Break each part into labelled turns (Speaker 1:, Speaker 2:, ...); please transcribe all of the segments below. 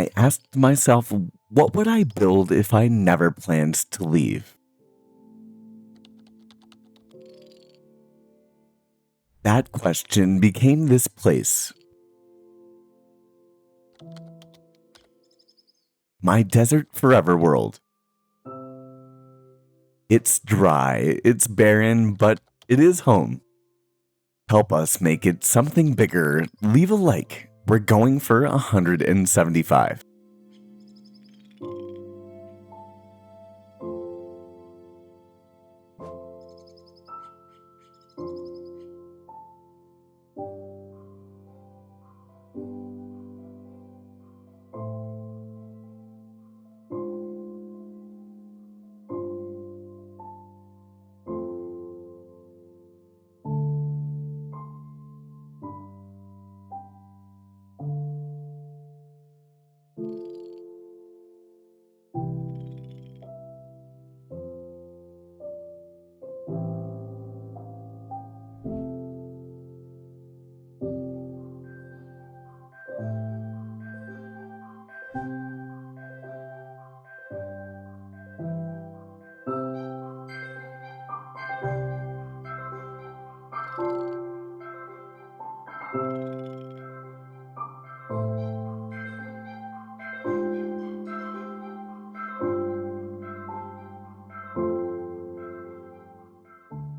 Speaker 1: I asked myself, what would I build if I never planned to leave? That question became this place. My desert forever world. It's dry, it's barren, but it is home. Help us make it something bigger. Leave a like. We're going for 175.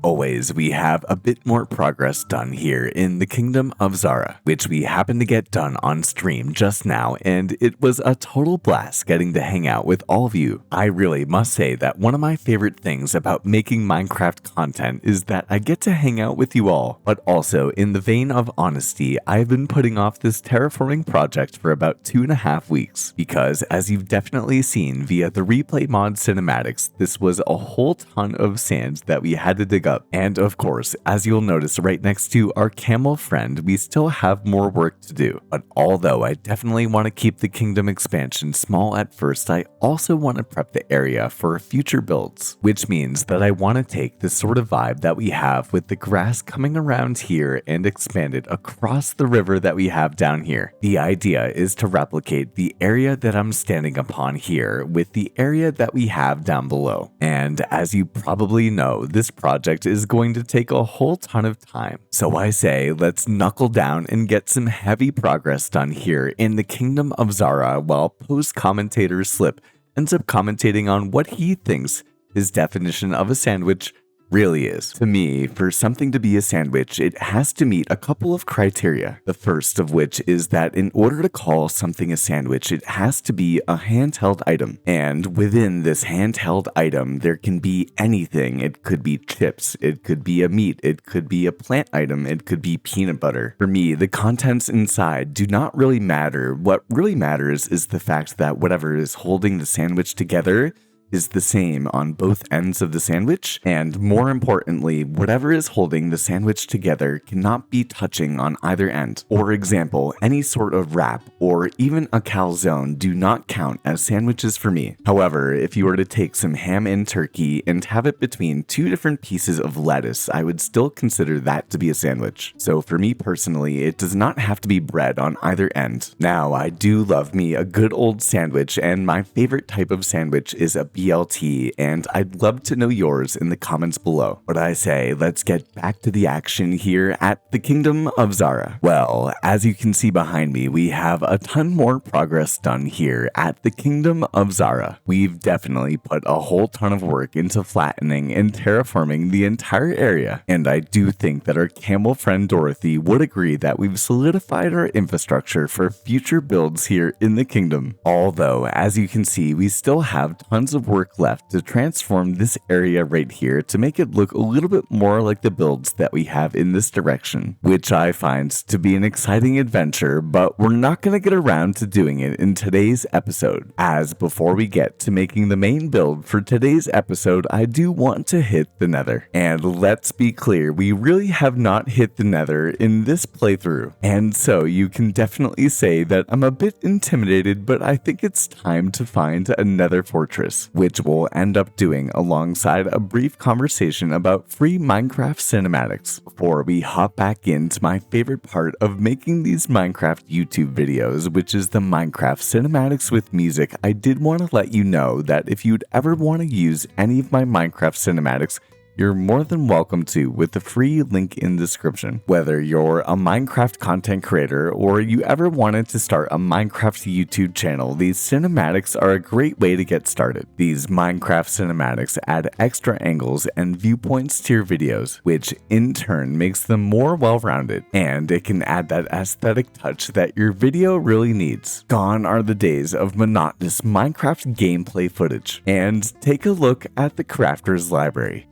Speaker 1: Always, we have a bit more progress done here in the Kingdom of Zara, which we happened to get done on stream just now, and it was a total blast getting to hang out with all of you. I really must say that one of my favorite things about making Minecraft content is that I get to hang out with you all, but also in the vein of honesty, I've been putting off this terraforming project for about 2.5 weeks, because as you've definitely seen via the replay mod cinematics, this was a whole ton of sand that we had to dig up. And of course, as you'll notice right next to our camel friend, we still have more work to do. But although I definitely want to keep the kingdom expansion small at first, I also want to prep the area for future builds, which means that I want to take the sort of vibe that we have with the grass coming around here and expand it across the river that we have down here. The idea is to replicate the area that I'm standing upon here with the area that we have down below. And as you probably know, this project is going to take a whole ton of time. So I say, let's knuckle down and get some heavy progress done here in the Kingdom of Zara, while post-commentator Slip ends up commentating on what he thinks his definition of a sandwich really is. To me, for something to be a sandwich, it has to meet a couple of criteria. The first of which is that in order to call something a sandwich, it has to be a handheld item. And within this handheld item, there can be anything. It could be chips, it could be a meat, it could be a plant item, it could be peanut butter. For me, the contents inside do not really matter. What really matters is the fact that whatever is holding the sandwich together is the same on both ends of the sandwich, and more importantly, whatever is holding the sandwich together cannot be touching on either end. For example, any sort of wrap or even a calzone do not count as sandwiches for me. However, if you were to take some ham and turkey and have it between two different pieces of lettuce, I would still consider that to be a sandwich. So for me personally, it does not have to be bread on either end. Now, I do love me a good old sandwich, and my favorite type of sandwich is a BLT, and I'd love to know yours in the comments below. But I say, let's get back to the action here at the Kingdom of Zara. Well, as you can see behind me, we have a ton more progress done here at the Kingdom of Zara. We've definitely put a whole ton of work into flattening and terraforming the entire area, and I do think that our camel friend Dorothy would agree that we've solidified our infrastructure for future builds here in the kingdom. Although, as you can see, we still have tons of work left to transform this area right here to make it look a little bit more like the builds that we have in this direction, which I find to be an exciting adventure, but we're not going to get around to doing it in today's episode. As before we get to making the main build for today's episode, I do want to hit the Nether. And let's be clear, we really have not hit the Nether in this playthrough. And so you can definitely say that I'm a bit intimidated, but I think it's time to find a Nether fortress, which we'll end up doing alongside a brief conversation about free Minecraft cinematics before we hop back into my favorite part of making these Minecraft YouTube videos, which is the Minecraft cinematics with music. I did want to let you know that if you'd ever want to use any of my Minecraft cinematics, you're more than welcome to with the free link in the description. Whether you're a Minecraft content creator or you ever wanted to start a Minecraft YouTube channel, these cinematics are a great way to get started. These Minecraft cinematics add extra angles and viewpoints to your videos, which in turn makes them more well-rounded, and it can add that aesthetic touch that your video really needs. Gone are the days of monotonous Minecraft gameplay footage, and take a look at the Crafter's Library.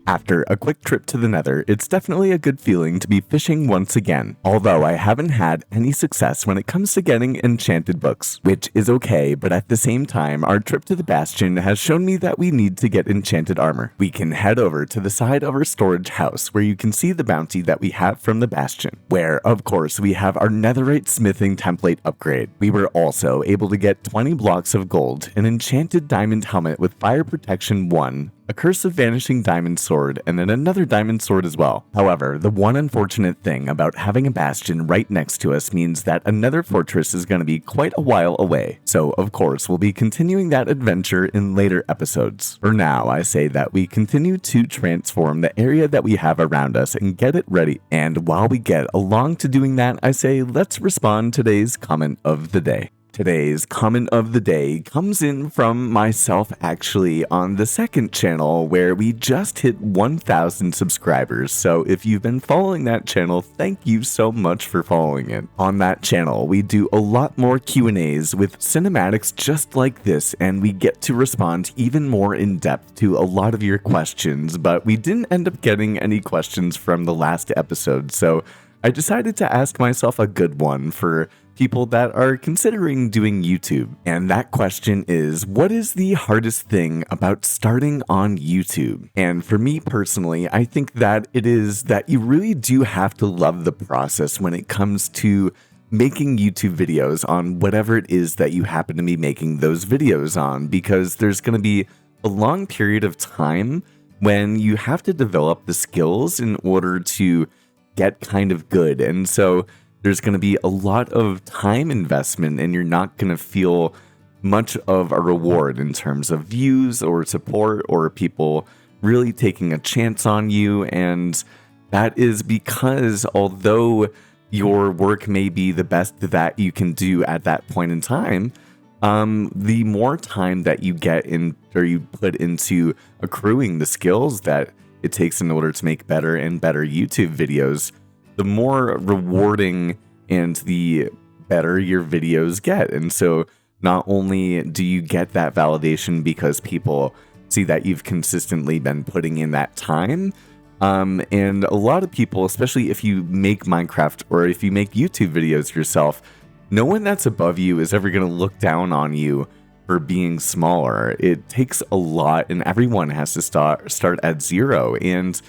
Speaker 1: After a quick trip to the Nether, it's definitely a good feeling to be fishing once again, although I haven't had any success when it comes to getting enchanted books, which is okay, but at the same time, our trip to the Bastion has shown me that we need to get enchanted armor. We can head over to the side of our storage house where you can see the bounty that we have from the Bastion, where, of course, we have our netherite smithing template upgrade. We were also able to get 20 blocks of gold, an enchanted diamond helmet with fire protection 1, a curse of vanishing diamond sword, and then another diamond sword as well. However, the one unfortunate thing about having a bastion right next to us means that another fortress is going to be quite a while away. So, of course, we'll be continuing that adventure in later episodes. For now, I say that we continue to transform the area that we have around us and get it ready. And while we get along to doing that, I say let's respond to today's comment of the day. Today's comment of the day comes in from myself actually on the second channel where we just hit 1,000 subscribers. So if you've been following that channel, thank you so much for following it. On that channel, we do a lot more Q&As with cinematics just like this, and we get to respond even more in depth to a lot of your questions, but we didn't end up getting any questions from the last episode. So I decided to ask myself a good one for people that are considering doing YouTube. And that question is, what is the hardest thing about starting on YouTube? And for me personally, I think that it is that you really do have to love the process when it comes to making YouTube videos on whatever it is that you happen to be making those videos on, because there's going to be a long period of time when you have to develop the skills in order to get kind of good. And so there's going to be a lot of time investment, and you're not going to feel much of a reward in terms of views or support or people really taking a chance on you. And that is because although your work may be the best that you can do at that point in time, the more time that you get in or you put into accruing the skills that it takes in order to make better and better YouTube videos, the more rewarding and the better your videos get. And so not only do you get that validation because people see that you've consistently been putting in that time, and a lot of people, especially if you make Minecraft or if you make YouTube videos yourself, no one that's above you is ever going to look down on you for being smaller. It takes a lot, and everyone has to start at zero. And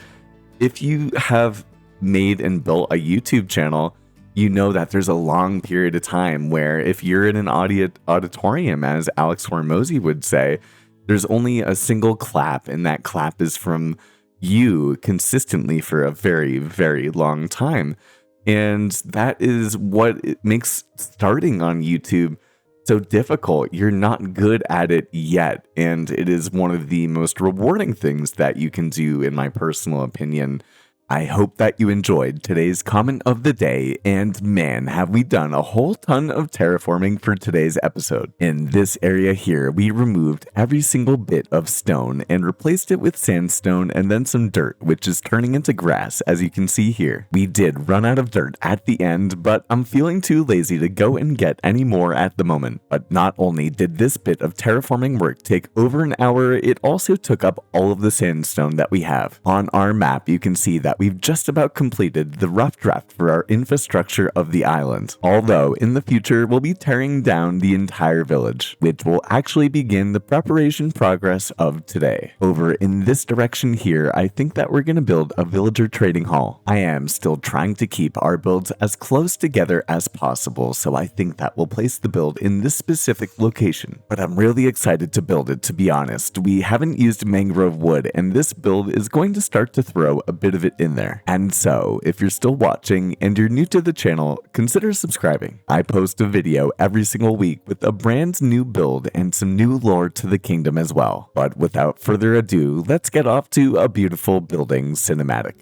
Speaker 1: if you have made and built a YouTube channel, you know that there's a long period of time where if you're in an auditorium, as Alex Hormozy would say, there's only a single clap, and that clap is from you consistently for a very, very long time. And that is what it makes starting on YouTube so difficult. You're not good at it yet, and it is one of the most rewarding things that you can do, in my personal opinion. I hope that you enjoyed today's comment of the day, and man, have we done a whole ton of terraforming for today's episode. In this area here, we removed every single bit of stone and replaced it with sandstone and then some dirt, which is turning into grass, as you can see here. We did run out of dirt at the end, but I'm feeling too lazy to go and get any more at the moment. But not only did this bit of terraforming work take over an hour, it also took up all of the sandstone that we have. On our map, you can see that we've just about completed the rough draft for our infrastructure of the island. Although in the future, we'll be tearing down the entire village, which will actually begin the preparation progress of today. Over in this direction here, I think that we're going to build a villager trading hall. I am still trying to keep our builds as close together as possible, so I think that we'll place the build in this specific location. But I'm really excited to build it, to be honest. We haven't used mangrove wood, and this build is going to start to throw a bit of it in there. And so, if you're still watching and you're new to the channel, consider subscribing. I post a video every single week with a brand new build and some new lore to the kingdom as well. But without further ado, let's get off to a beautiful building cinematic.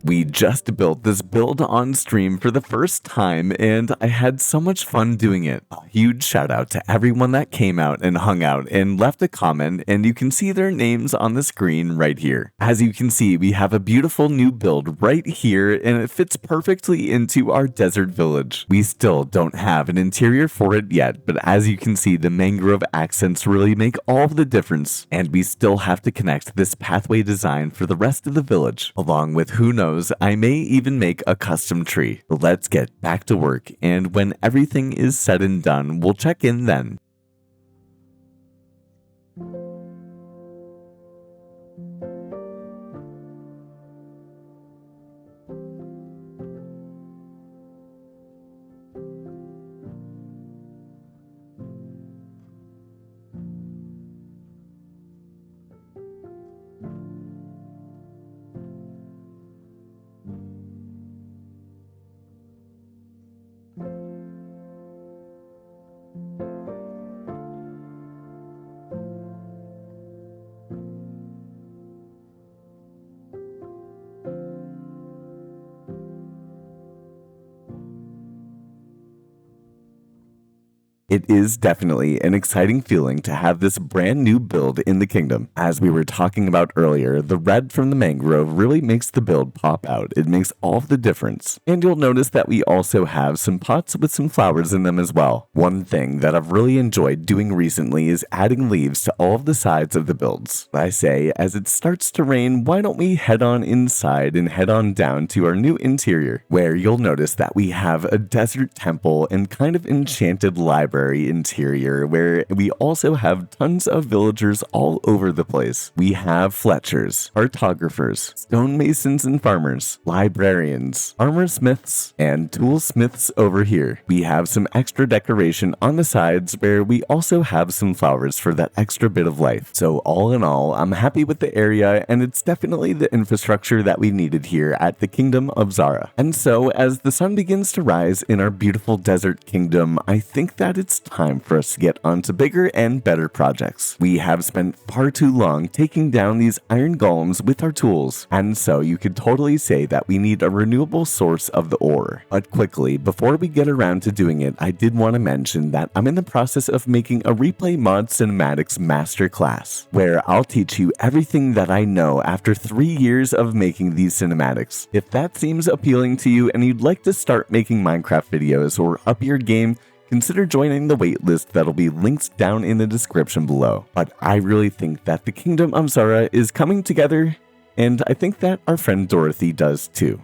Speaker 1: We just built this build on stream for the first time, and I had so much fun doing it. A huge shout out to everyone that came out and hung out and left a comment, and you can see their names on the screen right here. As you can see, we have a beautiful new build right here, and it fits perfectly into our desert village. We still don't have an interior for it yet, but as you can see, the mangrove accents really make all the difference, and we still have to connect this pathway design for the rest of the village, along with who knows, I may even make a custom tree. Let's get back to work, and when everything is said and done, we'll check in then. It is definitely an exciting feeling to have this brand new build in the kingdom. As we were talking about earlier, the red from the mangrove really makes the build pop out. It makes all of the difference. And you'll notice that we also have some pots with some flowers in them as well. One thing that I've really enjoyed doing recently is adding leaves to all of the sides of the builds. I say, as it starts to rain, why don't we head on inside and head on down to our new interior, where you'll notice that we have a desert temple and kind of enchanted library interior, where we also have tons of villagers all over the place. We have fletchers, cartographers, stonemasons and farmers, librarians, armor smiths, and toolsmiths over here. We have some extra decoration on the sides where we also have some flowers for that extra bit of life. So all in all, I'm happy with the area, and it's definitely the infrastructure that we needed here at the Kingdom of Zara. And so as the sun begins to rise in our beautiful desert kingdom, I think that it's it's time for us to get onto bigger and better projects. We have spent far too long taking down these iron golems with our tools, and so you could totally say that we need a renewable source of the ore. But quickly, before we get around to doing it, I did want to mention that I'm in the process of making a replay mod cinematics masterclass, where I'll teach you everything that I know after 3 years of making these cinematics. If that seems appealing to you and you'd like to start making Minecraft videos or up your game, consider joining the waitlist that'll be linked down in the description below. But I really think that the Kingdom of Zara is coming together, and I think that our friend Dorothy does too.